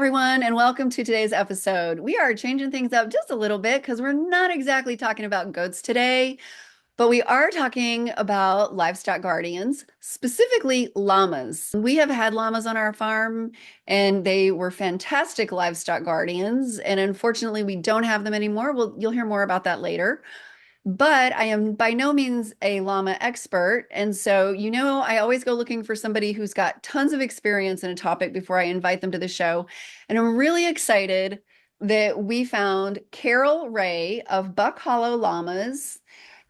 everyone, and welcome to today's episode. We are changing things up just a little bit because we're not exactly talking about goats today, but we are talking about livestock guardians, specifically llamas. We have had llamas on our farm, and they were fantastic livestock guardians. And unfortunately, we don't have them anymore. You'll hear more about that later. But I am by no means a llama expert. And so, I always go looking for somebody who's got tons of experience in a topic before I invite them to the show. And I'm really excited that we found Carol Reigh of Buck Hollow Llamas.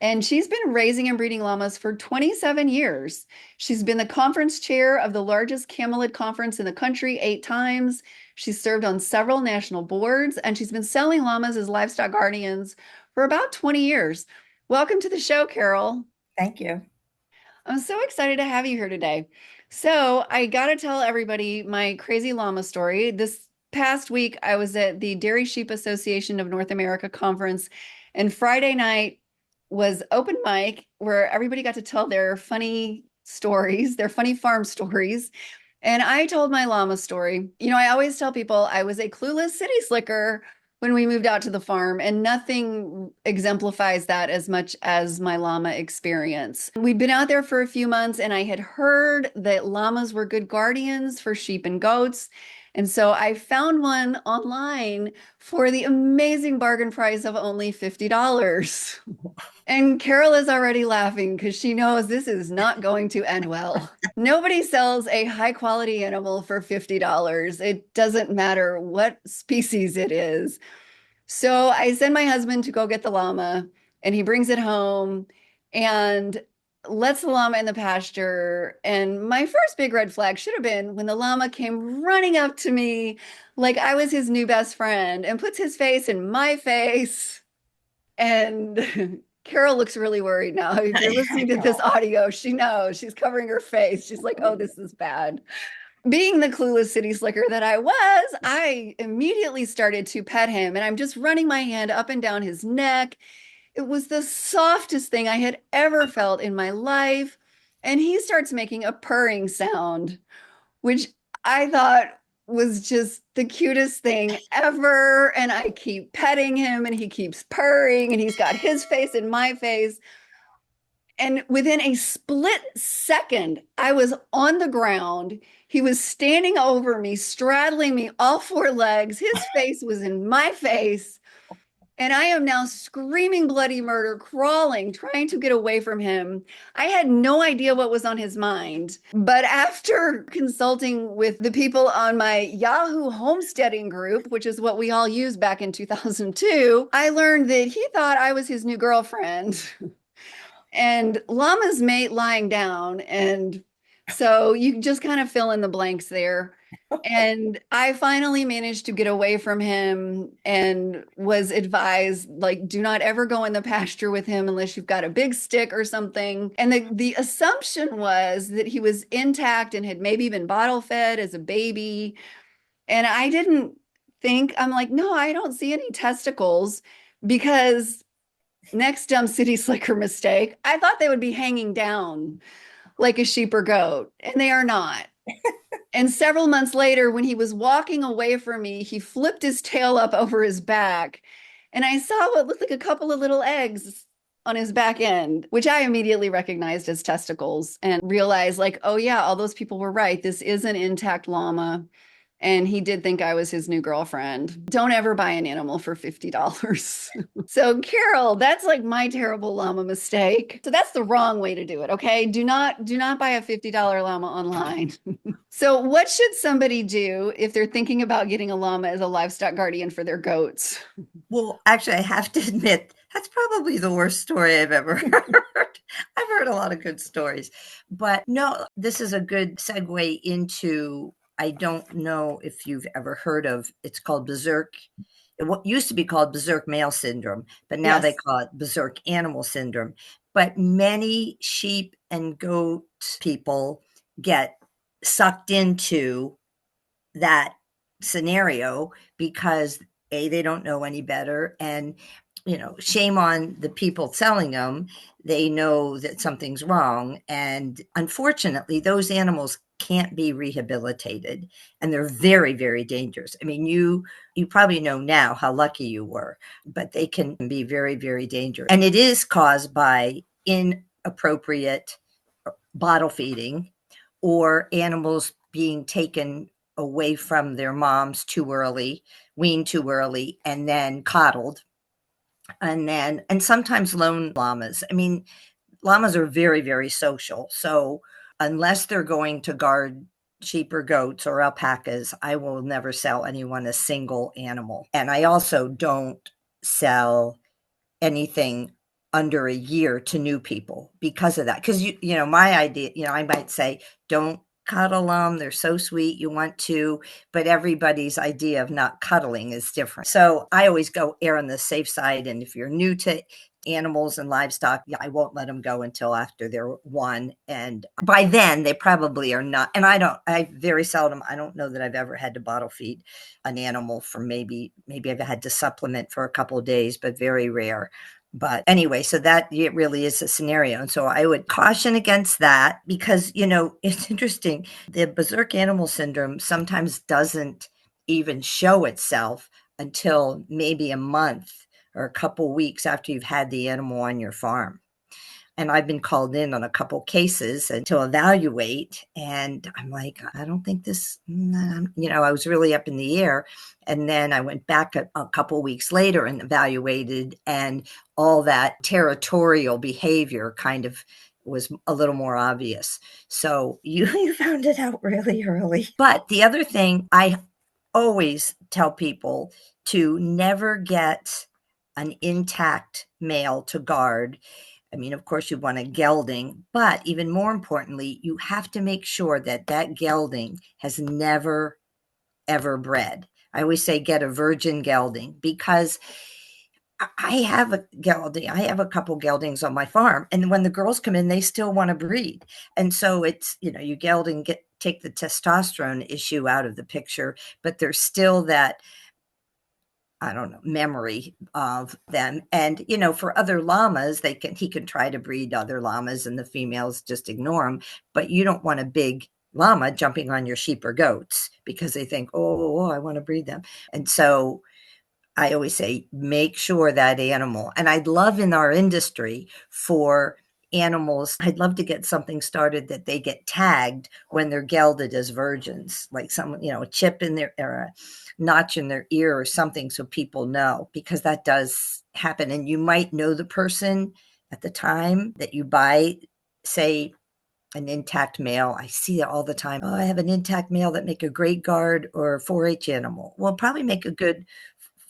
And she's been raising and breeding llamas for 27 years. She's been the conference chair of the largest camelid conference in the country 8 times. She's served on several national boards, and she's been selling llamas as livestock guardians for about 20 years. Welcome to the show, Carol. Thank you. I'm so excited to have you here today. So, I got to tell everybody my crazy llama story. This past week, I was at the Dairy Sheep Association of North America conference, and Friday night was open mic where everybody got to tell their funny stories, their funny farm stories. And I told my llama story. I always tell people I was a clueless city slicker when we moved out to the farm, and nothing exemplifies that as much as my llama experience. We'd been out there for a few months, and I had heard that llamas were good guardians for sheep and goats. And so I found one online for the amazing bargain price of only $50. And Carol is already laughing because she knows this is not going to end well. Nobody sells a high quality animal for $50. It doesn't matter what species it is. So I send my husband to go get the llama, and he brings it home and lets the llama in the pasture. And my first big red flag should have been when the llama came running up to me like I was his new best friend and puts his face in my face. And Carol looks really worried now. If you're listening to this audio, she knows she's covering her face. She's like, oh, this is bad. Being the clueless city slicker that I was, I immediately started to pet him, and I'm just running my hand up and down his neck. It was the softest thing I had ever felt in my life. And he starts making a purring sound, which I thought was just the cutest thing ever. And I keep petting him, and he keeps purring, and he's got his face in my face. And within a split second, I was on the ground. He was standing over me, straddling me, all four legs. His face was in my face. And I am now screaming bloody murder, crawling, trying to get away from him. I had no idea what was on his mind. But after consulting with the people on my Yahoo homesteading group, which is what we all used back in 2002, I learned that he thought I was his new girlfriend. And llamas mate lying down. And so you just kind of fill in the blanks there. And I finally managed to get away from him and was advised, like, do not ever go in the pasture with him unless you've got a big stick or something. And the assumption was that he was intact and had maybe been bottle fed as a baby. And I didn't think, I'm like, no, I don't see any testicles, because next dumb city slicker mistake, I thought they would be hanging down like a sheep or goat, and they are not. And several months later, when he was walking away from me, he flipped his tail up over his back, and I saw what looked like a couple of little eggs on his back end, which I immediately recognized as testicles and realized, like, oh yeah, all those people were right. This is an intact llama. And he did think I was his new girlfriend. Don't ever buy an animal for $50. So, Carol, that's like my terrible llama mistake. So that's the wrong way to do it, okay? Do not buy a $50 llama online. So, what should somebody do if they're thinking about getting a llama as a livestock guardian for their goats? Well, actually, I have to admit, that's probably the worst story I've ever heard. I've heard a lot of good stories, but no, this is a good segue into, I don't know if you've ever heard of, it's called Berserk. What used to be called Berserk Male Syndrome, but now they Yes. call it Berserk Animal Syndrome. But many sheep and goat people get sucked into that scenario because they don't know any better, and shame on the people selling them. They know that something's wrong, and unfortunately those animals can't be rehabilitated, and they're very, very dangerous. I mean, you probably know now how lucky you were, but they can be very, very dangerous. And it is caused by inappropriate bottle feeding or animals being taken away from their moms too early, weaned too early, and then coddled. And sometimes lone llamas. I mean, llamas are very, very social. So unless they're going to guard sheep or goats or alpacas, I will never sell anyone a single animal. And I also don't sell anything under a year to new people because of that. Because you know, my idea, you know, I might say, don't cuddle them. They're so sweet. You want to, but everybody's idea of not cuddling is different. So I always go err on the safe side. And if you're new to animals and livestock, yeah, I won't let them go until after they're one. And by then they probably are not. And I very seldom, I don't know that I've ever had to bottle feed an animal for maybe I've had to supplement for a couple of days, but very rare. But anyway, so that it really is a scenario. And so I would caution against that because, you know, it's interesting. The Berserk Animal Syndrome sometimes doesn't even show itself until maybe a month or a couple weeks after you've had the animal on your farm. And I've been called in on a couple cases and to evaluate. And I'm like, I don't think this, you know, I was really up in the air. And then I went back a couple weeks later and evaluated, and all that territorial behavior kind of was a little more obvious. So you found it out really early. But the other thing, I always tell people to never get an intact male to guard. I mean, of course, you want a gelding, but even more importantly, you have to make sure that that gelding has never, ever bred. I always say get a virgin gelding because I have a gelding. I have a couple geldings on my farm, and when the girls come in, they still want to breed. And so it's, you know, you gelding take the testosterone issue out of the picture, but there's still that, I don't know, memory of them. And, you know, for other llamas, he can try to breed other llamas and the females just ignore them. But you don't want a big llama jumping on your sheep or goats because they think, oh, I want to breed them. And so I always say, make sure that animal, and I'd love in our industry for animals, I'd love to get something started that they get tagged when they're gelded as virgins, like some, you know, a chip in their, or a notch in their ear or something, so people know, because that does happen. And you might know the person at the time that you buy, say, an intact male. I see that all the time. Oh, I have an intact male that make a great guard or 4-H animal. Well, probably make a good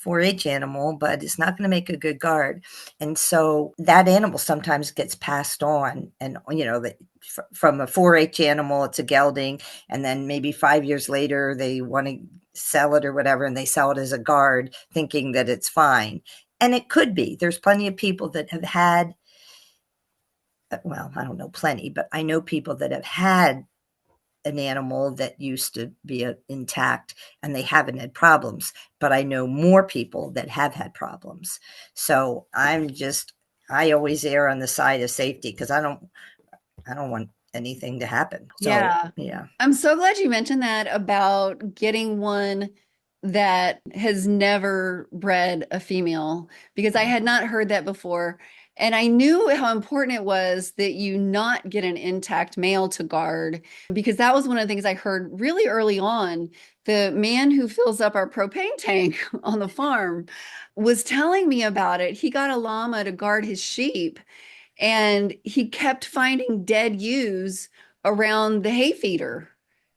4-H animal, but it's not going to make a good guard. And so that animal sometimes gets passed on. And, you know, from a 4-H animal, it's a gelding. And then maybe 5 years later, they want to sell it or whatever, and they sell it as a guard thinking that it's fine. And it could be. There's plenty of people that have had, well, I don't know plenty, but I know people that have had an animal that used to be intact and they haven't had problems, but I know more people that have had problems. So I always err on the side of safety because I don't want anything to happen. So Yeah. yeah. I'm so glad you mentioned that about getting one that has never bred a female because I had not heard that before. And I knew how important it was that you not get an intact male to guard because that was one of the things I heard really early on. The man who fills up our propane tank on the farm was telling me about it. He got a llama to guard his sheep and he kept finding dead ewes around the hay feeder.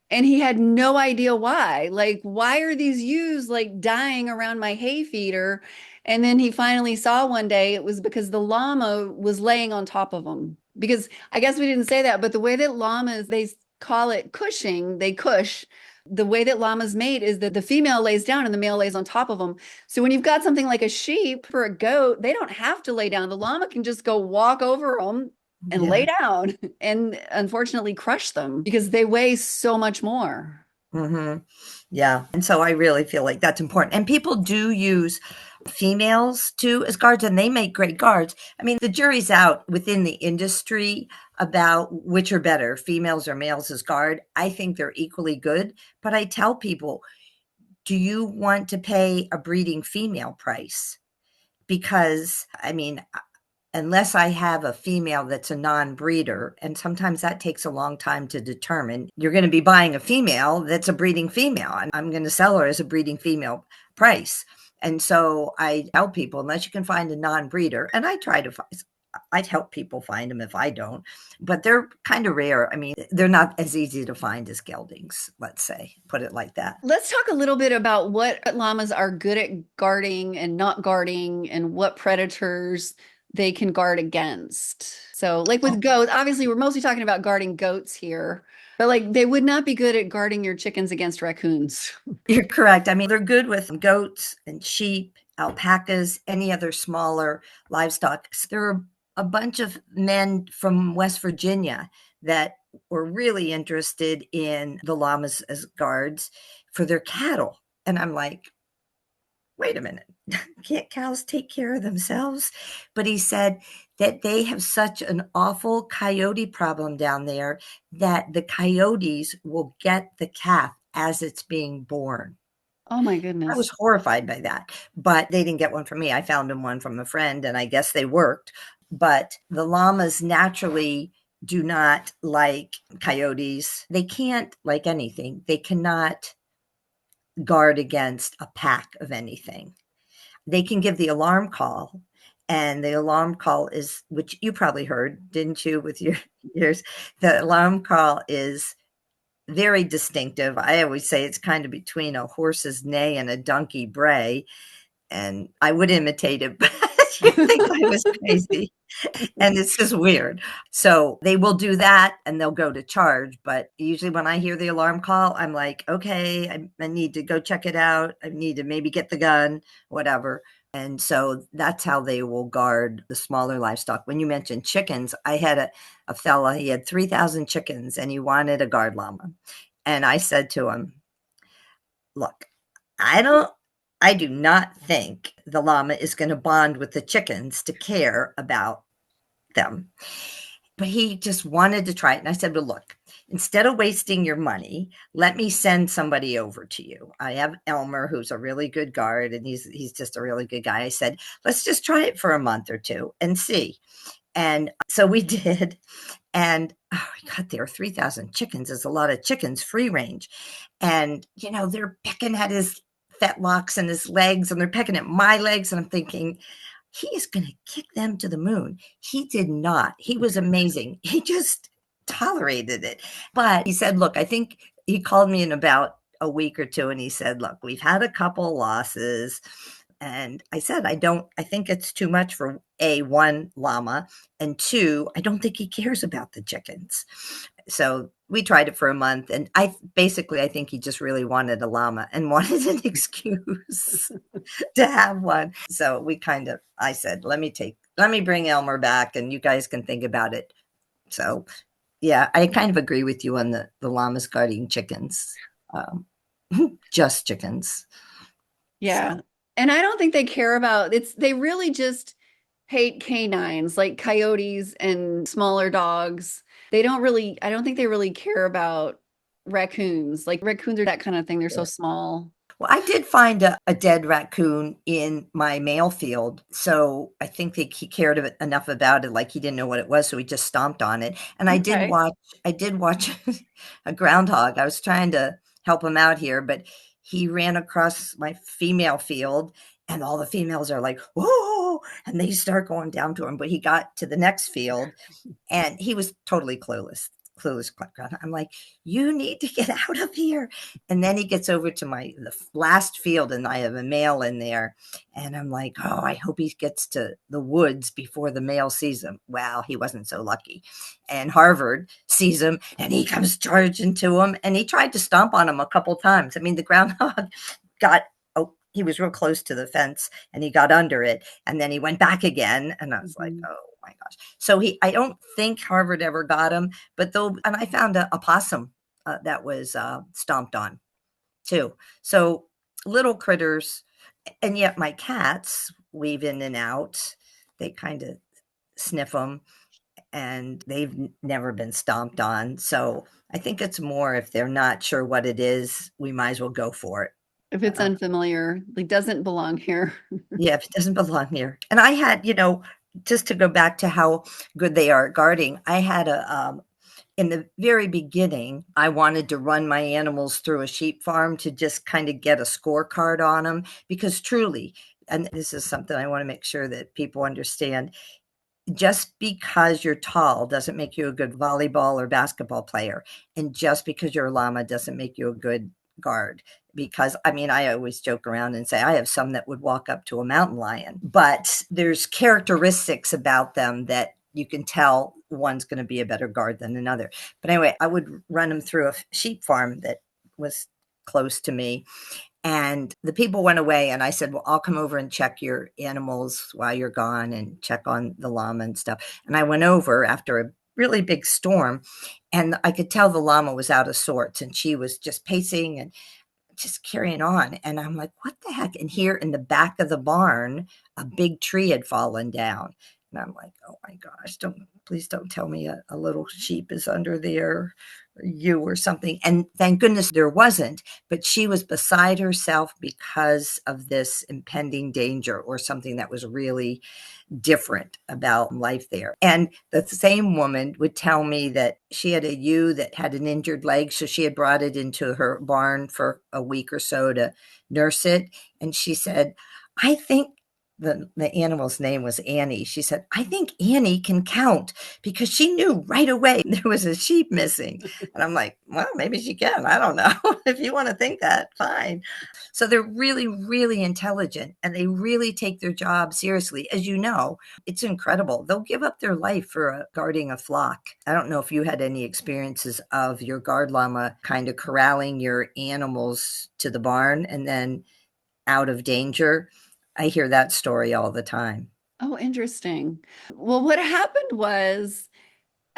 And he had no idea why. Like, why are these ewes like dying around my hay feeder? And then he finally saw one day it was because the llama was laying on top of them. Because I guess we didn't say that, but the way that llamas, they call it cushing, they cush. The way that llamas mate is that the female lays down and the male lays on top of them. So when you've got something like a sheep or a goat, they don't have to lay down. The llama can just go walk over them and Yeah. lay down and unfortunately crush them because they weigh so much more. Mm-hmm. Yeah. And so I really feel like that's important. And people do use females too as guards, and they make great guards. I mean, the jury's out within the industry about which are better, females or males as guard. I think they're equally good, but I tell people, do you want to pay a breeding female price? Because, I mean, unless I have a female that's a non-breeder, and sometimes that takes a long time to determine, you're going to be buying a female that's a breeding female, and I'm going to sell her as a breeding female price. And so I tell people, unless you can find a non-breeder, and I try to find, I'd help people find them if I don't, but they're kind of rare. I mean, they're not as easy to find as geldings, let's say, put it like that. Let's talk a little bit about what llamas are good at guarding and not guarding and what predators they can guard against. So, like with goats, obviously we're mostly talking about guarding goats here, but like they would not be good at guarding your chickens against raccoons. You're correct. I mean, they're good with goats and sheep, alpacas, any other smaller livestock. There are a bunch of men from West Virginia that were really interested in the llamas as guards for their cattle. And I'm like, wait a minute, can't cows take care of themselves? But he said that they have such an awful coyote problem down there that the coyotes will get the calf as it's being born. Oh my I was goodness. horrified by that, but they didn't get one from me. I found them one from a friend, and I guess they worked. But the llamas naturally do not like coyotes. They can't like anything. They cannot guard against a pack of anything. They can give the alarm call, and the alarm call is, which you probably heard, didn't you, with your ears? The alarm call is very distinctive. I always say it's kind of between a horse's neigh and a donkey bray, and I would imitate it, but you think I was crazy, and it's just weird. So they will do that, and they'll go to charge, but usually when I hear the alarm call, I'm like, "Okay, I need to go check it out. I need to maybe get the gun," whatever. And so that's how they will guard the smaller livestock. When you mentioned chickens, I had a fella, he had 3,000 chickens, and he wanted a guard llama. And I said to him, "Look, I don't I do not think the llama is gonna bond with the chickens to care about them." But he just wanted to try it, and I said, "Well, look, instead of wasting your money, let me send somebody over to you. I have Elmer, who's a really good guard, and he's just a really good guy." I said, "Let's just try it for a month or 2 and see." And so we did, and, oh my god, there are 3,000 chickens is a lot of chickens, free range, and, they're pecking at his fetlocks and his legs, and they're pecking at my legs, and I'm thinking, "He is gonna kick them to the moon." He did not. He was amazing. He just tolerated it. But he said, "Look, I think," he called me in about a week or 2, and he said, "Look, we've had a couple losses." And I said, I think it's too much for A, 1 llama, and 2, I don't think he cares about the chickens." So we tried it for a month, and I think he just really wanted a llama and wanted an excuse to have one. So I said, let me bring Elmer back, and you guys can think about it. So yeah, I kind of agree with you on the llamas guarding chickens, um, just chickens. Yeah. So And I don't think they care about they really just hate canines like coyotes and smaller dogs. I don't think they really care about raccoons. Like raccoons are that kind of thing. They're so small. well, I did find a dead raccoon in my mail field, so I think that he cared enough about it, like he didn't know what it was, so he just stomped on it. And Okay. I did watch a groundhog. I was trying to help him out here, but he ran across my female field, and all the females are like, "Whoa!" and they start going down to him. But he got to the next field, and he was totally clueless. I'm like, "You need to get out of here." And then he gets over to the last field, and I have a male in there, and I'm like, "Oh, I hope he gets to the woods before the male sees him." Well, he wasn't so lucky. And Harvard sees him, and he comes charging to him, and he tried to stomp on him a couple times. I mean, the groundhog got he was real close to the fence, and he got under it, and then he went back again, and I was like, Mhm. "Oh my gosh." So I don't think Harvard ever got him, but though, and I found a possum that was stomped on too. So little critters, And yet my cats weave in and out. They kind of sniff them, and they've never been stomped on. So I think it's more if they're not sure what it is, we might as well go for it. If it's unfamiliar, like doesn't belong here. Yeah, if it doesn't belong here. And I had, just to go back to how good they are at guarding, I had in the very beginning, I wanted to run my animals through a sheep farm to just kind of get a scorecard on them because truly, and this is something I want to make sure that people understand, just because you're tall doesn't make you a good volleyball or basketball player. And just because you're a llama doesn't make you a good guard. Because I mean, I always joke around and say I have some that would walk up to a mountain lion, but there's characteristics about them that you can tell one's going to be a better guard than another. But anyway, I would run them through a sheep farm that was close to me, and the people went away, and I said, well, I'll come over and check your animals while you're gone and check on the llama and stuff. And I went over after a really big storm, and I could tell the llama was out of sorts, and she was just pacing and just carrying on. And I'm like, what the heck? And here in the back of the barn, a big tree had fallen down. And I'm like, oh my gosh, please don't tell me a little sheep is under there, or you or something. And thank goodness there wasn't, but she was beside herself because of this impending danger or something that was really different about life there. And the same woman would tell me that she had a ewe that had an injured leg. So she had brought it into her barn for a week or so to nurse it. And she said, I think the animal's name was Annie. She said, I think Annie can count because she knew right away there was a sheep missing. And I'm like, well, maybe she can. I don't know. If you want to think that, fine. So they're really, really intelligent and they really take their job seriously. As you know, it's incredible. They'll give up their life for guarding a flock. I don't know if you had any experiences of your guard llama kind of corralling your animals to the barn and then out of danger. I hear that story all the time. Oh, interesting. Well, what happened was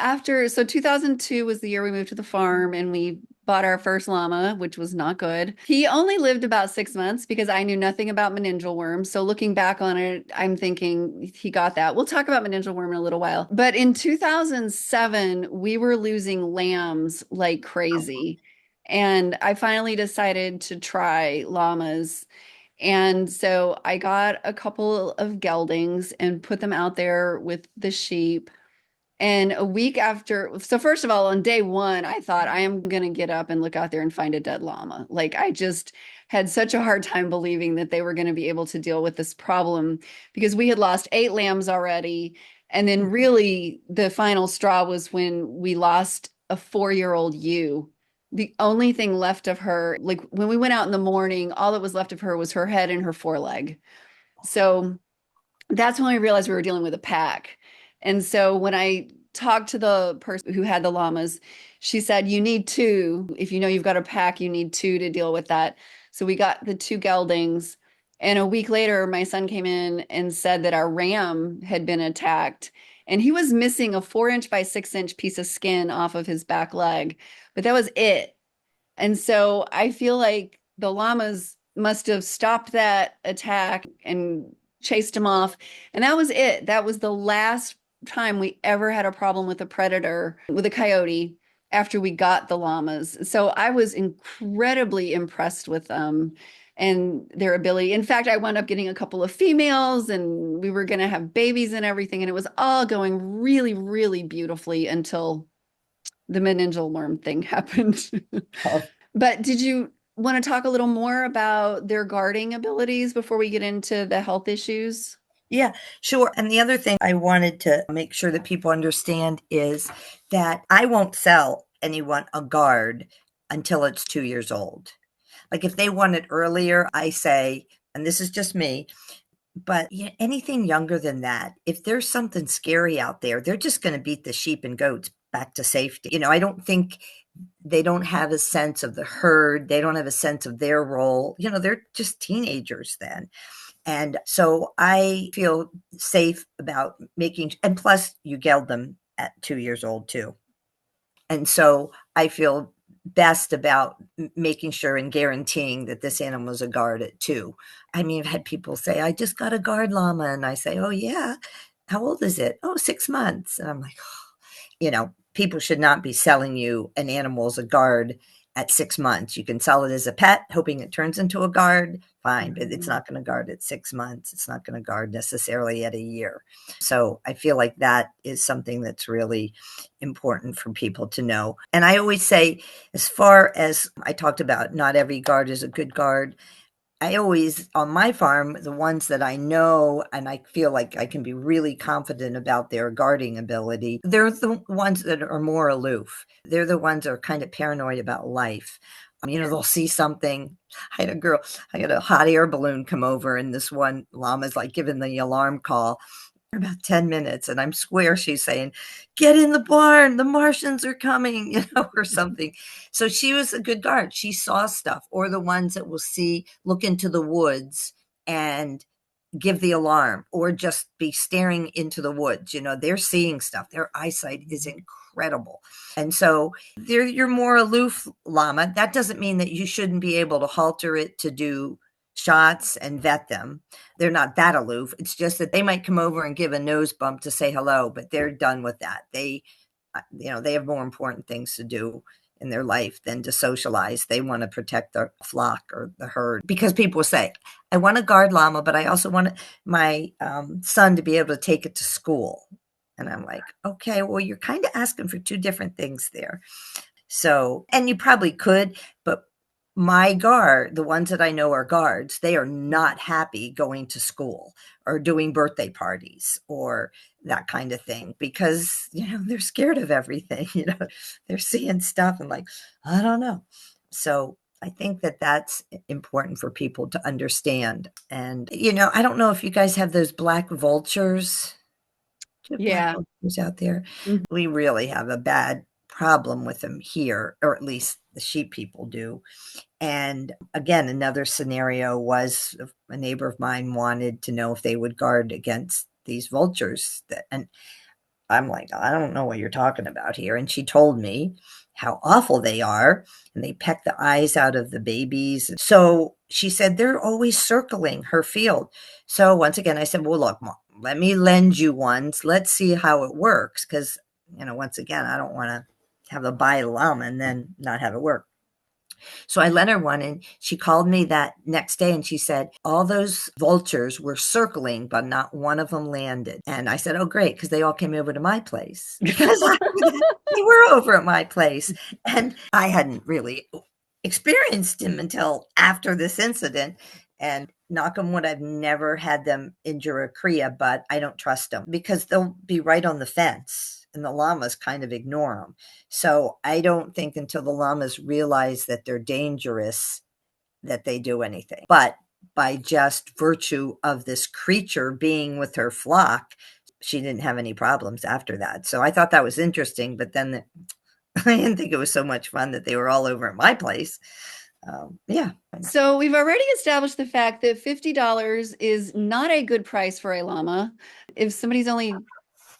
so 2002 was the year we moved to the farm and we bought our first llama, which was not good. He only lived about 6 months because I knew nothing about meningeal worms. So looking back on it, I'm thinking he got that. We'll talk about meningeal worm in a little while. But in 2007, we were losing lambs like crazy. And I finally decided to try llamas. And so I got a couple of geldings and put them out there with the sheep. And a week after, so first of all, on day one, I thought I am going to get up and look out there and find a dead llama. Like I just had such a hard time believing that they were going to be able to deal with this problem because we had lost 8 lambs already. And then really the final straw was when we lost a 4-year-old ewe. The only thing left of her, like when we went out in the morning, all that was left of her was her head and her foreleg. So that's when we realized we were dealing with a pack. And so when I talked to the person who had the llamas, she said, you need two. If you know you've got a pack, you need two to deal with that. So we got the two geldings. And a week later, my son came in and said that our ram had been attacked. And he was missing a 4 inch by 6 inch piece of skin off of his back leg. But that was it. And so I feel like the llamas must have stopped that attack and chased him off. And that was it. That was the last time we ever had a problem with a predator, with a coyote, after we got the llamas. So I was incredibly impressed with them and their ability. In fact, I wound up getting a couple of females and we were going to have babies and everything. And it was all going really, really beautifully until the meningeal worm thing happened. Oh, But did you want to talk a little more about their guarding abilities before we get into the health issues? yeah, sure. And the other thing I wanted to make sure that people understand is that I won't sell anyone a guard until it's 2 years old. Like if they want it earlier, I say, and this is just me, but anything younger than that, if there's something scary out there, they're just going to beat the sheep and goats back to safety. I don't think they don't have a sense of the herd. They don't have a sense of their role. They're just teenagers then. And so I feel safe about and plus you geld them at 2 years old too. And so I feel best about making sure and guaranteeing that this animal is a guard at 2. I mean, I've had people say, I just got a guard llama. And I say, oh, yeah. How old is it? Oh, 6 months. And I'm like, people should not be selling you an animal as a guard at 6 months. You can sell it as a pet, hoping it turns into a guard, fine, but it's not going to guard at 6 months. It's not going to guard necessarily at a year. So I feel like that is something that's really important for people to know. And I always say, as far as I talked about, not every guard is a good guard. I always, on my farm, the ones that I know and I feel like I can be really confident about their guarding ability, they're the ones that are more aloof. They're the ones that are kind of paranoid about life. They'll see something. I had a hot air balloon come over, and this one llama's like giving the alarm call for about 10 minutes. And I'm swear she's saying, get in the barn, the Martians are coming, or something. So she was a good guard. She saw stuff, or the ones that will look into the woods and give the alarm, or just be staring into the woods. They're seeing stuff. Their eyesight is incredible. And so they're your more aloof llama. That doesn't mean that you shouldn't be able to halter it to do shots and vet them. They're not that aloof. It's just that they might come over and give a nose bump to say hello, but they're done with that. They have more important things to do in their life than to socialize. They want to protect the flock or the herd, because people will say, I want a guard llama, but I also want my son to be able to take it to school. And I'm like, okay, well, you're kind of asking for 2 different things there. So, and you probably could, but my guard, the ones that I know are guards, they are not happy going to school or doing birthday parties or that kind of thing, because, they're scared of everything. They're seeing stuff and like, I don't know. So I think that that's important for people to understand. And, I don't know if you guys have those black vultures. Do you have black Yeah. vultures out there? Mhm. We really have a bad problem with them here, or at least the sheep people do. And again, another scenario was a neighbor of mine wanted to know if they would guard against these vultures. And I'm like, I don't know what you're talking about here. And she told me how awful they are. And they peck the eyes out of the babies. So she said they're always circling her field. So once again, I said, well, look, Mom, let me lend you ones. Let's see how it works. Because, once again, I don't want to have a buy llama and then not have it work. So I lent her one, and she called me that next day and she said, all those vultures were circling, but not one of them landed. And I said, oh, great, because they all came over to my place, because they were over at my place. And I hadn't really experienced him until after this incident. And knock on wood, I've never had them injure a cria, but I don't trust them because they'll be right on the fence and the llamas kind of ignore them. So I don't think until the llamas realize that they're dangerous that they do anything. But by just virtue of this creature being with her flock, she didn't have any problems after that. So I thought that was interesting. But then I didn't think it was so much fun that they were all over at my place. Yeah. So we've already established the fact that $50 is not a good price for a llama. If somebody's only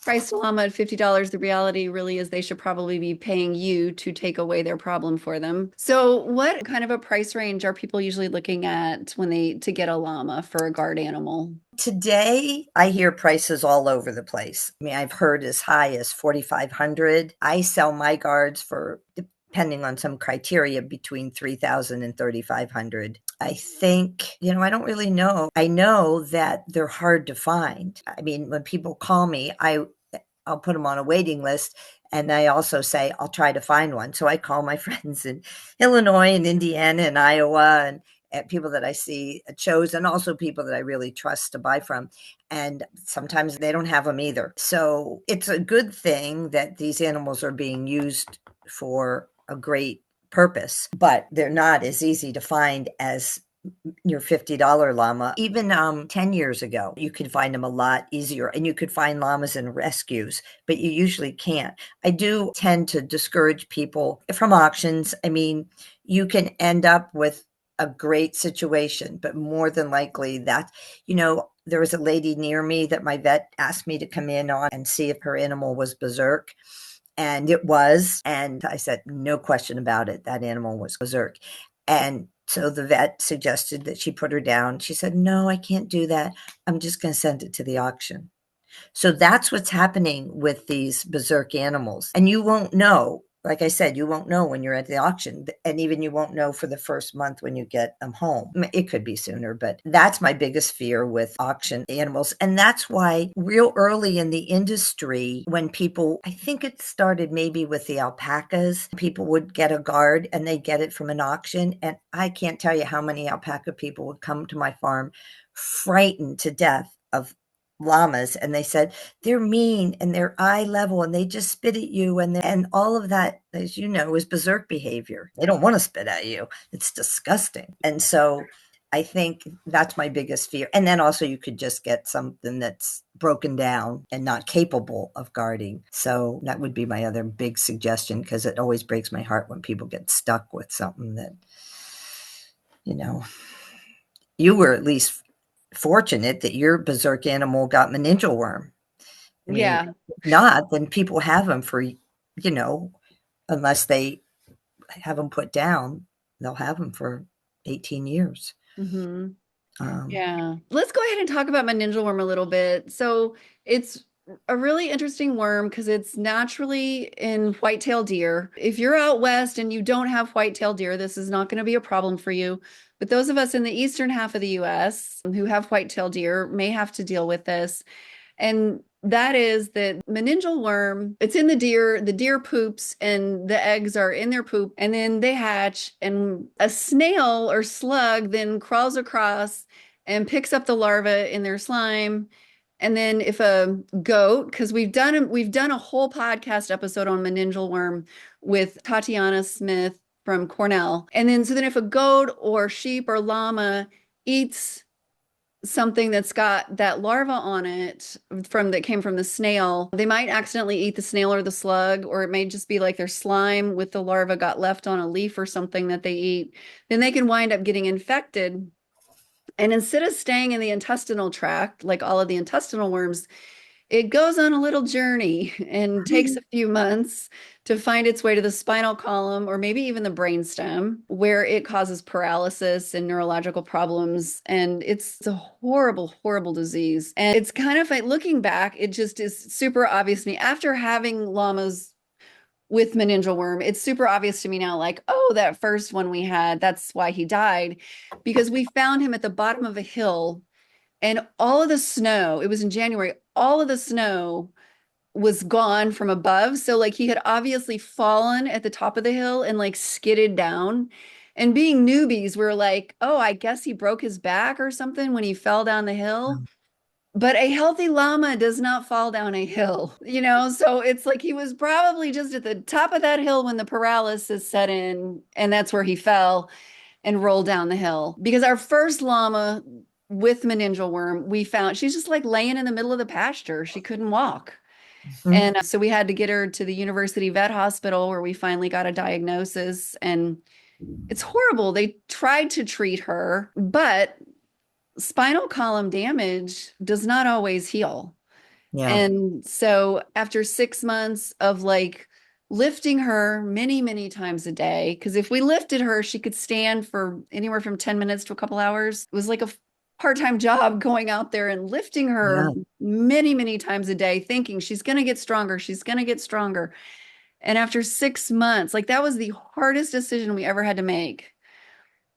priced a llama at $50, the reality really is they should probably be paying you to take away their problem for them. So what kind of a price range are people usually looking at to get a llama for a guard animal? Today, I hear prices all over the place. I mean, I've heard as high as 4,500. I sell my guards for, depending on some criteria, between 3,000 and 3,500. I think, I don't really know. I know that they're hard to find. I mean, when people call me, I'll put them on a waiting list. And I also say, I'll try to find one. So I call my friends in Illinois and Indiana and Iowa and people that I see at shows, and also people that I really trust to buy from. And sometimes they don't have them either. So it's a good thing that these animals are being used for a great purpose, but they're not as easy to find as your $50 llama. Even 10 years ago, you could find them a lot easier, and you could find llamas in rescues, but you usually can't. I do tend to discourage people from auctions. I mean, you can end up with a great situation, but more than likely there was a lady near me that my vet asked me to come in on and see if her animal was berserk. And it was. And I said, no question about it. That animal was berserk. And so the vet suggested that she put her down. She said, no, I can't do that. I'm just going to send it to the auction. So that's what's happening with these berserk animals. And you won't know. Like I said, you won't know when you're at the auction. And even you won't know for the first month when you get them home. It could be sooner, but that's my biggest fear with auction animals. And that's why real early in the industry, when people, I think it started maybe with the alpacas, people would get a guard and they get it from an auction. And I can't tell you how many alpaca people would come to my farm frightened to death of llamas, and they said they're mean and they're eye level and they just spit at you, and all of that, as you know, is berserk behavior. They don't want to spit at you. It's disgusting. And so I think that's my biggest fear. And then also you could just get something that's broken down and not capable of guarding. So that would be my other big suggestion, because it always breaks my heart when people get stuck with something that, you know, you were at least fortunate that your berserk animal got meningeal worm. I mean, Yeah. if not, then people have them for, unless they have them put down, they'll have them for 18 years. Hmm. Um, Yeah. Let's go ahead and talk about meningeal worm a little bit. So it's a really interesting worm because it's naturally in white-tailed deer. If you're out west and you don't have white-tailed deer, this is not going to be a problem for you. But those of us in the eastern half of the US who have white-tailed deer may have to deal with this. And that is that meningeal worm, it's in the deer poops, and the eggs are in their poop, and then they hatch, and a snail or slug then crawls across and picks up the larva in their slime. And then if a goat, because we've done a whole podcast episode on meningeal worm with Tatiana Smith from Cornell. And then so then if a goat or sheep or llama eats something that's got that larva on it from that came from the snail, they might accidentally eat the snail or the slug, or it may just be like their slime with the larva got left on a leaf or something that they eat. Then they can wind up getting infected. And instead of staying in the intestinal tract, like all of the intestinal worms, it goes on a little journey and takes a few months to find its way to the spinal column or maybe even the brainstem, where it causes paralysis and neurological problems. And it's a horrible, horrible disease. And it's kind of like, looking back, it just is super obvious to me. After having llamas with meningeal worm, it's super obvious to me now, like, oh, that first one we had, that's why he died, because we found him at the bottom of a hill, and all of the snow, it was in January, all of the snow was gone from above. So like he had obviously fallen at the top of the hill and like skidded down. And being newbies, we're like, oh, I guess he broke his back or something when he fell down the hill. But a healthy llama does not fall down a hill, you know? So it's like he was probably just at the top of that hill when the paralysis set in, and that's where he fell and rolled down the hill. Because our first llama with meningeal worm, we found she's just like laying in the middle of the pasture. She couldn't walk. mhm. And so we had to get her to the university vet hospital where we finally got a diagnosis. And it's horrible. They tried to treat her, but spinal column damage does not always heal. Yeah. And so after 6 months of like lifting her many, many times a day, because if we lifted her, she could stand for anywhere from 10 minutes to a couple hours. It was like a part-time job going out there and lifting her Yeah. many, many times a day, thinking she's going to get stronger. She's going to get stronger. And after 6 months, like that was the hardest decision we ever had to make,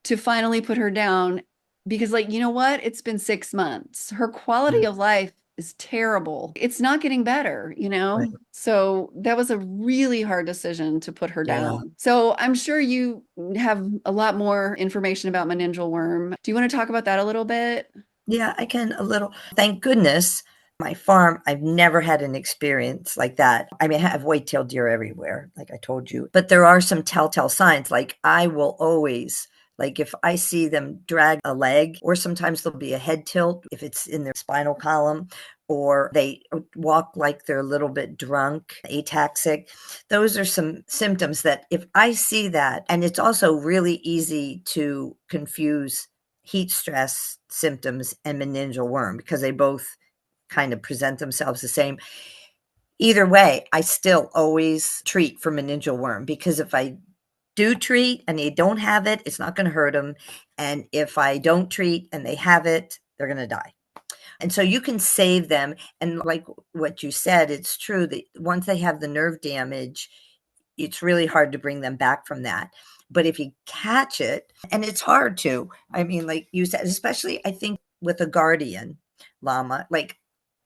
to finally put her down, because like, you know what? It's been 6 months. Her Yeah. quality of life is terrible. It's not getting better, you Right. know? So that was a really hard decision to put her Yeah. down. So I'm sure you have a lot more information about meningeal worm. Do you want to talk about that a little bit? Yeah, I can a little. Thank goodness my farm, I've never had an experience like that. I mean, I have white-tailed deer everywhere, like I told you, but there are some telltale signs. Like I will always, like if I see them drag a leg, or sometimes there'll be a head tilt if it's in their spinal column, or they walk like they're a little bit drunk, ataxic. Those are some symptoms that if I see that, and it's also really easy to confuse heat stress symptoms and meningeal worm because they both kind of present themselves the same. Either way, I still always treat for meningeal worm because if I do treat and they don't have it, it's not going to hurt them. And if I don't treat and they have it, they're going to die. And so you can save them. And like what you said, it's true that once they have the nerve damage, it's really hard to bring them back from that. But if you catch it, and it's hard to, I mean, like you said, especially I think with a guardian llama, like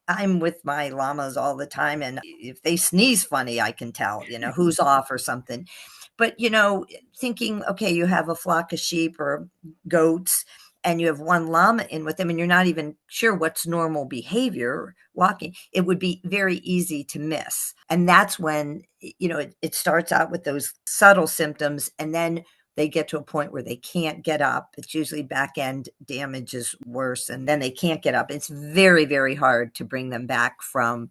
I'm with my llamas all the time, and if they sneeze funny, I can tell, who's off or something. But, thinking, okay, you have a flock of sheep or goats, and you have one llama in with them, and you're not even sure what's normal behavior walking, it would be very easy to miss. And that's when, it starts out with those subtle symptoms, and then they get to a point where they can't get up. It's usually back end damage is worse, and then they can't get up. It's very, very hard to bring them back from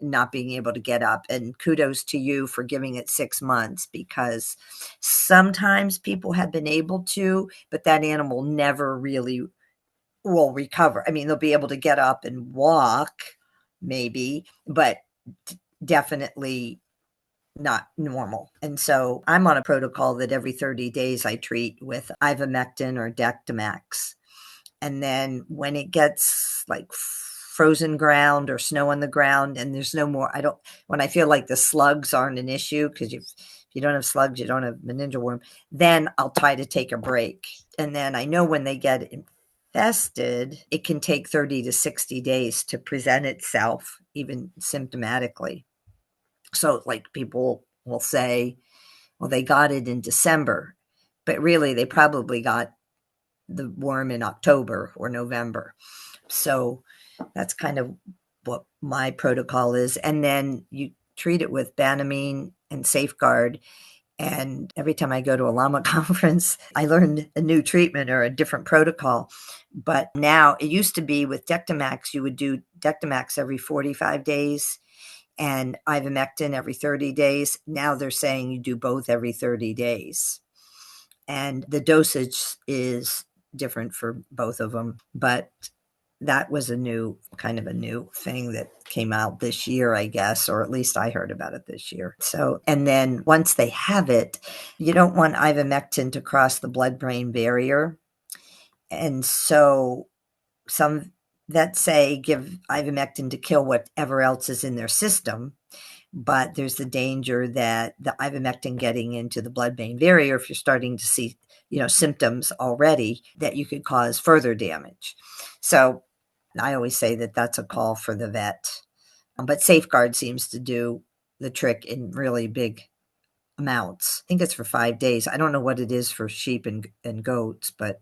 not being able to get up. And kudos to you for giving it 6 months, because sometimes people have been able to, but that animal never really will recover. I mean, they'll be able to get up and walk, maybe, but definitely not normal. And so I'm on a protocol that every 30 days I treat with ivermectin or Dectomax. And then when it gets like frozen ground or snow on the ground and there's no more, when I feel like the slugs aren't an issue, because if you don't have slugs, you don't have meningeal worm, then I'll try to take a break. And then I know when they get infested, it can take 30 to 60 days to present itself, even symptomatically. So, like, people will say, well, they got it in December, but really they probably got the worm in October or November. So that's kind of what my protocol is. And then you treat it with Banamine and Safeguard. And every time I go to a llama conference, I learned a new treatment or a different protocol. But now it used to be with Dectomax, you would do Dectomax every 45 days and ivermectin every 30 days. Now they're saying you do both every 30 days. And the dosage is different for both of them. But that was a new thing that came out this year, I guess, or at least I heard about it this year. So, and then once they have it, you don't want ivermectin to cross the blood-brain barrier. And so some that say give ivermectin to kill whatever else is in their system, but there's the danger that the ivermectin getting into the blood-brain barrier, if you're starting to see, symptoms already, that you could cause further damage. So I always say that that's a call for the vet. But Safeguard seems to do the trick in really big amounts. I think it's for 5 days. I don't know what it is for sheep and goats, but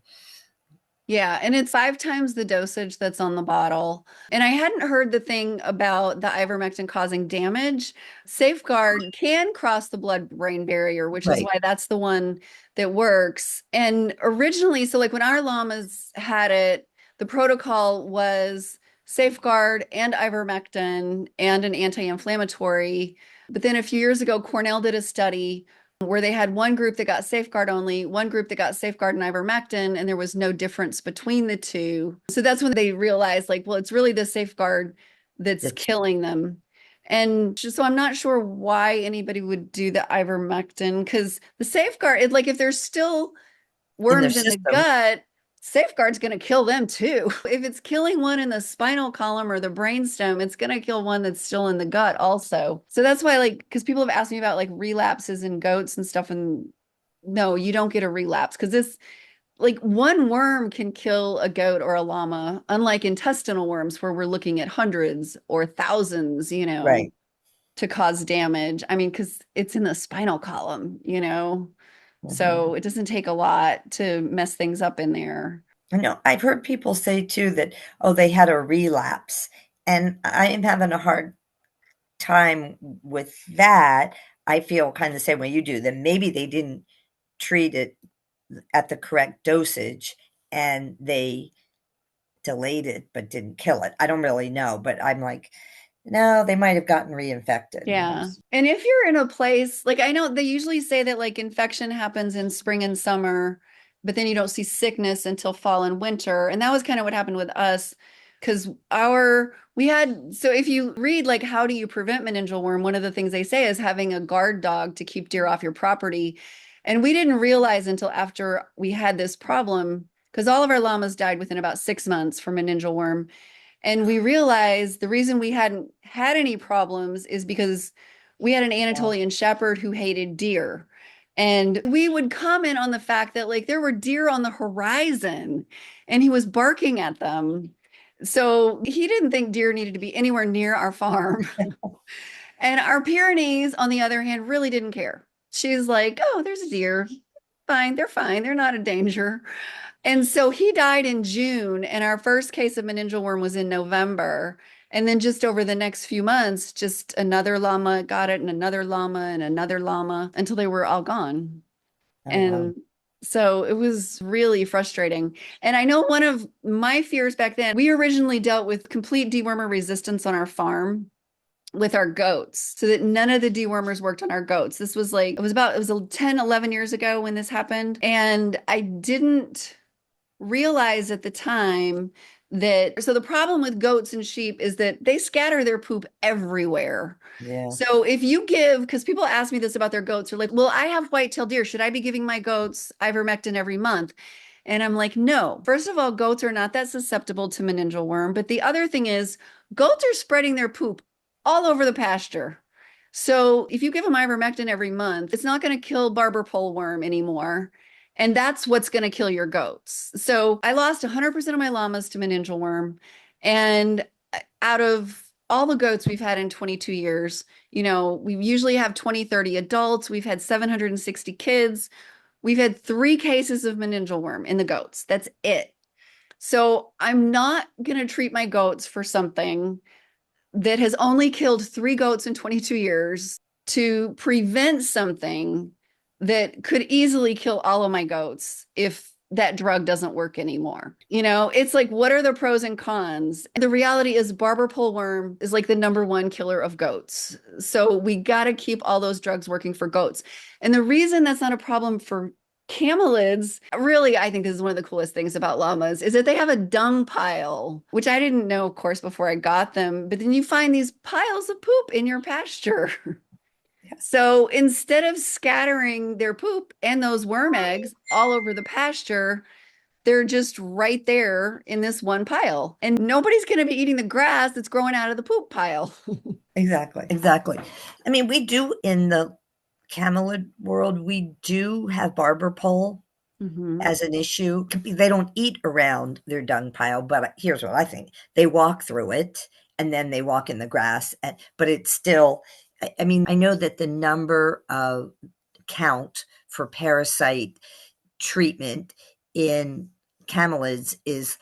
Yeah, and it's 5 times the dosage that's on the bottle. And I hadn't heard the thing about the ivermectin causing damage. Safeguard can cross the blood-brain barrier, which is right. why that's the one that works. And originally, so like when our llamas had it, the protocol was Safeguard and ivermectin and an anti-inflammatory. But then a few years ago, Cornell did a study where they had one group that got Safeguard only, one group that got Safeguard and ivermectin, and there was no difference between the two. So that's when they realized, like, well, it's really the Safeguard that's That's killing them. And just, so I'm not sure why anybody would do the ivermectin, because the Safeguard, like if there's still in their worms in the system. gut, Safeguard's going to kill them too. If it's killing one in the spinal column or the brainstem, it's going to kill one that's still in the gut also. So that's why, like, because people have asked me about like relapses in goats and stuff, and no, you don't get a relapse because this, like, one worm can kill a goat or a llama, unlike intestinal worms where we're looking at hundreds or thousands, Right. to cause damage. I mean, because it's in the spinal column. Mhm. So it doesn't take a lot to mess things up in there. I know I've heard people say too that, oh, they had a relapse. And I am having a hard time with that. I feel kind of the same way you do, that maybe they didn't treat it at the correct dosage and they delayed it but didn't kill it. I don't really know, but I'm like, no, they might have gotten reinfected. Yeah. And if you're in a place, like I know they usually say that like infection happens in spring and summer, but then you don't see sickness until fall and winter. And that was kind of what happened with us. because so if you read like how do you prevent meningeal worm, one of the things they say is having a guard dog to keep deer off your property. And we didn't realize until after we had this problem, because all of our llamas died within about 6 months from meningeal worm. And we realized the reason we hadn't had any problems is because we had an Wow. Anatolian shepherd who hated deer. And we would comment on the fact that like there were deer on the horizon and he was barking at them. So he didn't think deer needed to be anywhere near our farm. And our Pyrenees, on the other hand, really didn't care. She's like, oh, there's a deer. Fine, they're fine. They're not a danger. And so he died in June, and our first case of meningeal worm was in November. And then just over the next few months, just another llama got it, and another llama, and another llama until they were all gone. Oh, wow. And so it was really frustrating. And I know one of my fears back then, we originally dealt with complete dewormer resistance on our farm with our goats so that none of the dewormers worked on our goats. This was like, it was 10, 11 years ago when this happened. And I didn't realize at the time that so the problem with goats and sheep is that they scatter their poop everywhere. Yeah. So if you give, because people ask me this about their goats, they're like, well, I have white-tailed deer. Should I be giving my goats ivermectin every month? And I'm like, no. First of all, goats are not that susceptible to meningeal worm. But the other thing is, goats are spreading their poop all over the pasture. So if you give them ivermectin every month, it's not going to kill barber pole worm anymore. And that's what's going to kill your goats. So I lost 100% of my llamas to meningeal worm. And out of all the goats we've had in 22 years, we usually have 20, 30 adults. We've had 760 kids. We've had 3 cases of meningeal worm in the goats. That's it. So I'm not going to treat my goats for something that has only killed 3 goats in 22 years to prevent something that could easily kill all of my goats if that drug doesn't work anymore. It's like, what are the pros and cons? The reality is, barber pole worm is like the #1 killer of goats. So we got to keep all those drugs working for goats. And the reason that's not a problem for camelids, really, I think this is one of the coolest things about llamas, is that they have a dung pile, which I didn't know, of course, before I got them. But then you find these piles of poop in your pasture. So instead of scattering their poop and those worm eggs all over the pasture, they're just right there in this one pile. And nobody's going to be eating the grass that's growing out of the poop pile. Exactly. Exactly. I mean, we do in the camelid world, we do have barber pole Mhm. as an issue. They don't eat around their dung pile, but here's what I think. They walk through it and then they walk in the grass. But it's still, I mean, I know that the number of count for parasite treatment in camelids is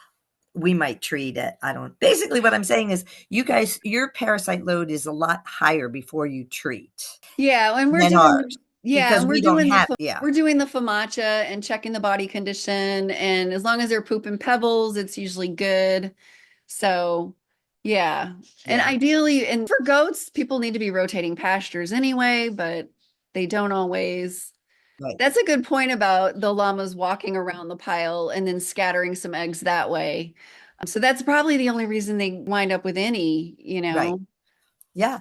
we might treat it. I don't basically what I'm saying is you guys, your parasite load is a lot higher before you treat Yeah, and than ours because we don't have, yeah, we're doing the FAMACHA and checking the body condition, and as long as they're pooping pebbles, it's usually good. So, yeah. And yeah, ideally, and for goats, people need to be rotating pastures anyway, but they don't always. right, That's a good point about the llamas walking around the pile and then scattering some eggs that way. So that's probably the only reason they wind up with any. right. Yeah,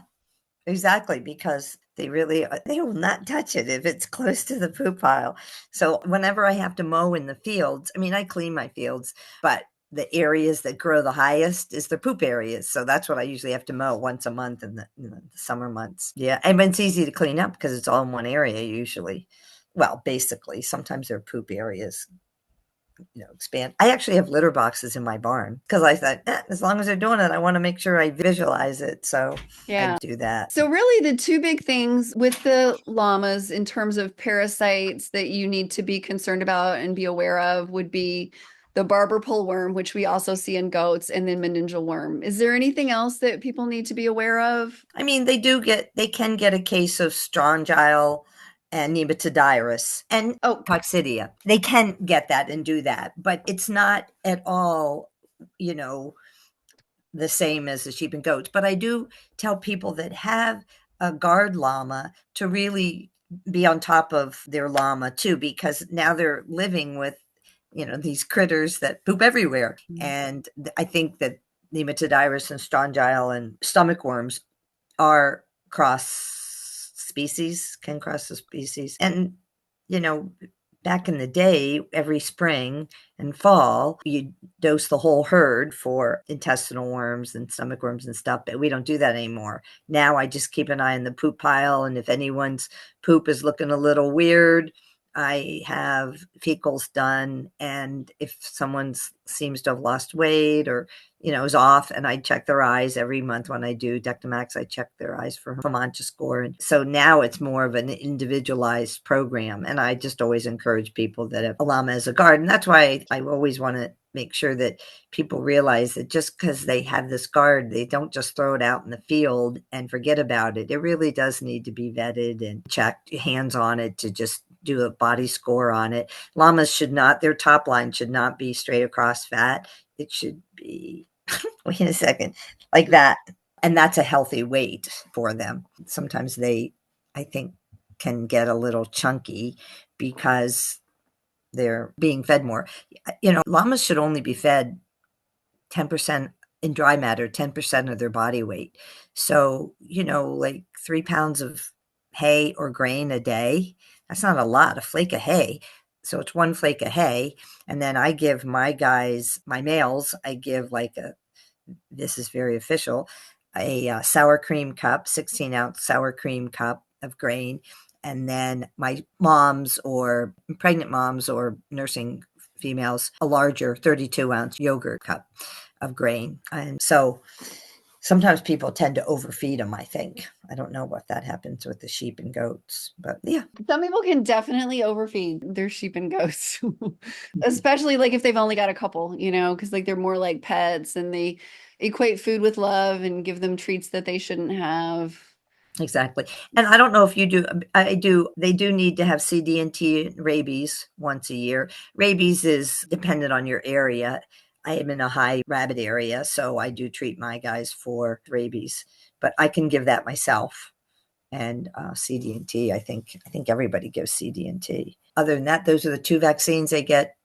exactly, because they really they will not touch it if it's close to the poop pile. So whenever I have to mow in the fields, I mean, I clean my fields, but the areas that grow the highest is the poop areas. So that's what I usually have to mow once a month in the summer months. Yeah, and it's easy to clean up because it's all in one area usually. Well, basically, sometimes there are poop areas, expand. I actually have litter boxes in my barn because I thought, as long as they're doing it, I want to make sure I visualize it. So I Yeah. do that. So really the two big things with the llamas in terms of parasites that you need to be concerned about and be aware of would be the barber pole worm, which we also see in goats, and then meningeal worm. Is there anything else that people need to be aware of? I mean, they can get a case of strongyle and nematodirus and Oh, coccidia. They can get that and do that, but it's not at all, you know, the same as the sheep and goats. But I do tell people that have a guard llama to really be on top of their llama too, because now they're living with, these critters that poop everywhere. And I think that nematodivirus and strongyle and stomach worms are cross species, can cross the species. And, you know, back in the day, every spring and fall, you dose the whole herd for intestinal worms and stomach worms and stuff, but we don't do that anymore. Now I just keep an eye on the poop pile, and if anyone's poop is looking a little weird, I have fecals done, and if someone seems to have lost weight or is off, and I check their eyes every month when I do Dectomax. I check their eyes for Comanche score, and so now it's more of an individualized program. And I just always encourage people that have a llama as a guard, and that's why I always want to make sure that people realize that just because they have this guard, they don't just throw it out in the field and forget about it. It really does need to be vetted and checked, hands on it, to just do a body score on it. Llamas should not, their top line should not be straight across fat. It should be, wait a second, like that. And that's a healthy weight for them. Sometimes they, I think, can get a little chunky because they're being fed more. Llamas should only be fed 10% in dry matter, 10% of their body weight. So, like 3 pounds of hay or grain a day, that's not a lot, a flake of hay. So it's 1 flake of hay. And then I give my guys, my males, I give like this is very official, a sour cream cup, 16-ounce sour cream cup of grain. And then my moms or pregnant moms or nursing females, a larger 32-ounce yogurt cup of grain. And so sometimes people tend to overfeed them, I think. I don't know what that happens with the sheep and goats, but yeah. Some people can definitely overfeed their sheep and goats, especially like if they've only got a couple, because like they're more like pets and they equate food with love and give them treats that they shouldn't have. Exactly. And I don't know if you do, I do, they do need to have CD&T rabies once a year. Rabies is dependent on your area. I am in a high rabbit area, so I do treat my guys for rabies, but I can give that myself. And CD&T, I think everybody gives CD&T. Other than that, those are the 2 vaccines they get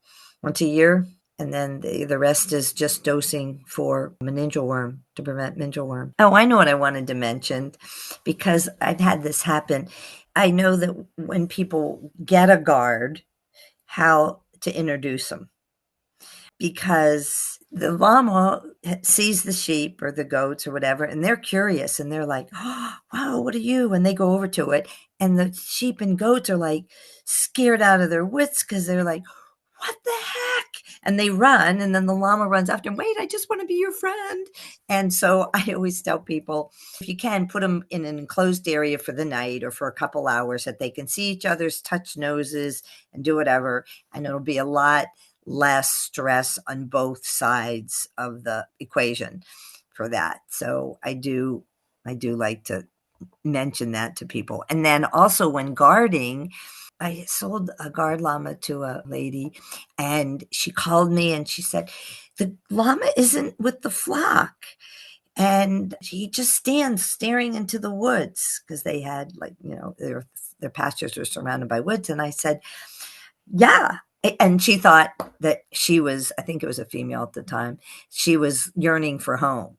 once a year. And then the rest is just dosing for meningeal worm to prevent meningeal worm. Oh, I know what I wanted to mention, because I've had this happen. I know that when people get a guard, how to introduce them, because the llama sees the sheep or the goats or whatever, and they're curious and they're like, oh, wow, what are you? And they go over to it, and the sheep and goats are like scared out of their wits because they're like, what the heck? And they run, and then the llama runs after them. Wait, I just want to be your friend. And so I always tell people, if you can, put them in an enclosed area for the night or for a couple hours that they can see each other's, touch noses and do whatever. And it'll be a lot less stress on both sides of the equation for that. So I do like to mention that to people. And then also when guarding, I sold a guard llama to a lady, and she called me and she said, the llama isn't with the flock. And he just stands staring into the woods, because they had their pastures were surrounded by woods. And I said, yeah. And she thought that she was, I think it was a female at the time, she was yearning for home.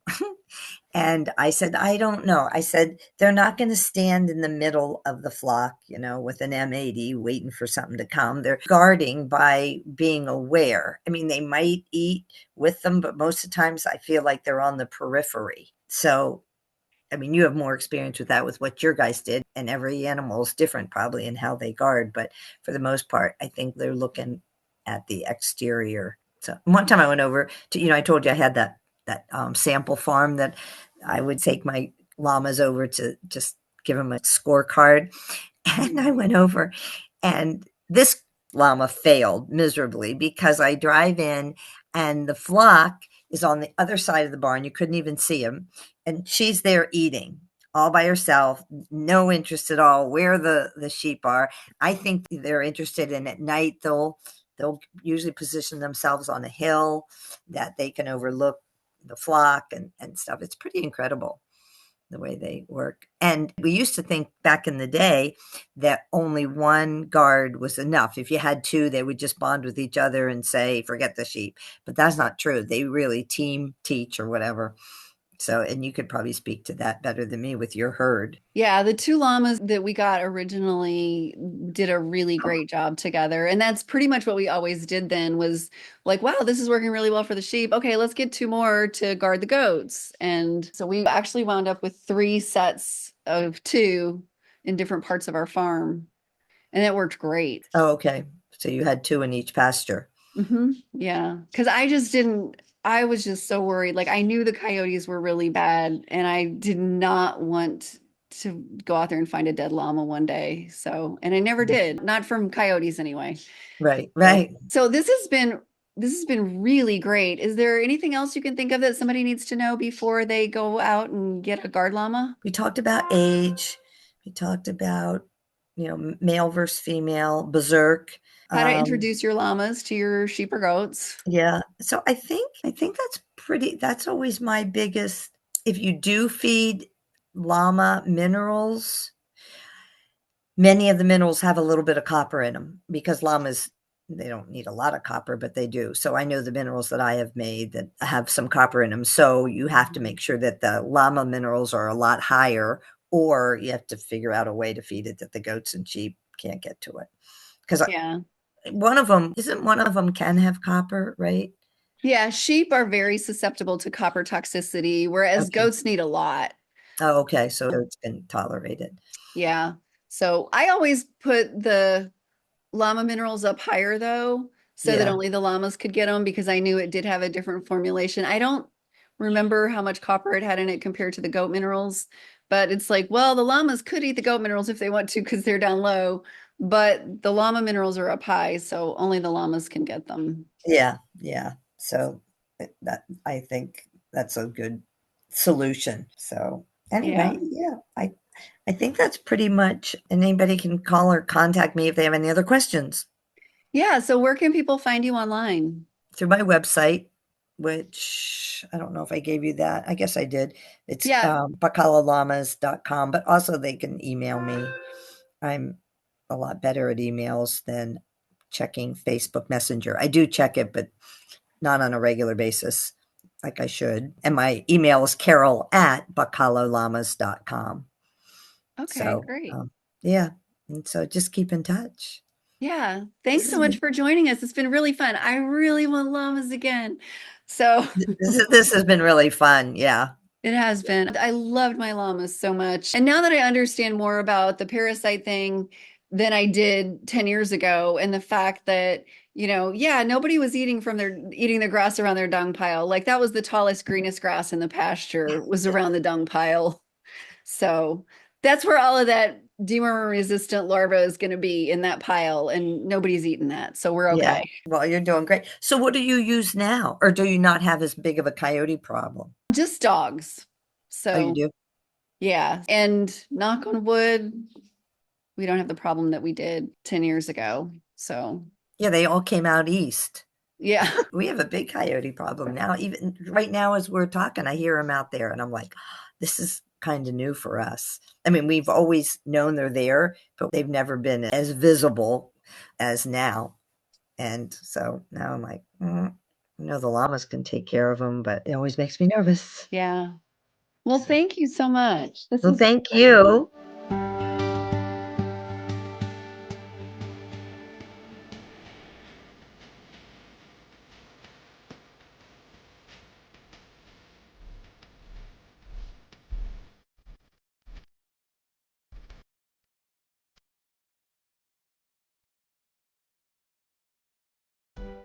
And I said, I don't know. I said, they're not going to stand in the middle of the flock, with an M80 waiting for something to come. They're guarding by being aware. I mean, they might eat with them, but most of the times I feel like they're on the periphery. So, I mean, you have more experience with that with what your guys did, and every animal is different probably in how they guard. But for the most part, I think they're looking at the exterior. So one time I went over to, I told you I had that sample farm that I would take my llamas over to just give them a scorecard. And I went over, and this llama failed miserably because I drive in and the flock is on the other side of the barn. You couldn't even see him. And she's there eating all by herself, no interest at all where the sheep are. I think they're interested in at night. They'll usually position themselves on a hill that they can overlook the flock and stuff. It's pretty incredible. the way they work. And we used to think back in the day that only one guard was enough. If you had two, they would just bond with each other and say, forget the sheep. But that's not true. They really team teach or whatever. So, and you could probably speak to that better than me with your herd. Yeah, the two llamas that we got originally did a really great job together. And that's pretty much what we always did then was like, wow, this is working really well for the sheep. Okay, let's get two more to guard the goats. And so we actually wound up with three sets of two in different parts of our farm. And it worked great. Oh, okay. So you had two in each pasture. Yeah, because I just didn't, I was just so worried. Like I knew the coyotes were really bad, and I did not want to go out there and find a dead llama one day. So, and I never did, not from coyotes anyway. Right, So, right. so this has been really great. Is there anything else you can think of that somebody needs to know before they go out and get a guard llama? We talked about age. We talked about, male versus female, berserk. How to Um, introduce your llamas to your sheep or goats? yeah. So I think that's always my biggest. If you do feed llama minerals, many of the minerals have a little bit of copper in them because llamas, they don't need a lot of copper, but they do. So I know the minerals that I have made that have some copper in them. So you have to make sure that the llama minerals are a lot higher, or you have to figure out a way to feed it that the goats and sheep can't get to it. Because Yeah. one of them can have copper, right? Yeah, sheep are very susceptible to copper toxicity, whereas Okay. goats need a lot. Oh, okay. So goats can tolerate it. Yeah. So I always put the llama minerals up higher though, so that Yeah. only the llamas could get them because I knew it did have a different formulation. I don't remember how much copper it had in it compared to the goat minerals, but it's like, well, the llamas could eat the goat minerals if they want to because they're down low, but the llama minerals are up high, so only the llamas can get them. Yeah. Yeah. So that I think that's a good solution. So Yeah. anyway, yeah, I think that's pretty much, and anybody can call or contact me if they have any other questions Yeah. So where can people find you online? through my website, which I don't know if I gave you that. I guess I did. It's Yeah. bacalallamas.com, but also they can email me. I'm a lot better at emails than checking Facebook Messenger. I do check it, but not on a regular basis like I should. And my email is carol@bacalallamas.com. Okay, So, great. yeah. And so just keep in touch. Yeah. This Thanks so has much been for joining us. It's been really fun. I really want llamas again. So this has been really fun. Yeah. it has been. I loved my llamas so much. And now that I understand more about the parasite thing than I did 10 years ago, and the fact that, yeah, nobody was eating the grass around their dung pile. Like that was the tallest, greenest grass in the pasture was around the dung pile. So that's where all of that dewormer resistant larva is going to be in that pile, and nobody's eating that. So we're Yeah. okay. Well, you're doing great. So what do you use now? Or do you not have as big of a coyote problem? Just dogs. Oh, you So do? yeah. And knock on wood, we don't have the problem that we did 10 years ago. So Yeah, they all came out east. yeah. We have a big coyote problem now. Even right now, as we're talking, I hear them out there, and I'm like, this is kind of new for us. I mean, we've always known they're there, but they've never been as visible as now. And so now I'm like, the llamas can take care of them, but it always makes me nervous. Yeah. Well, thank you so much. This Well, is thank great. you.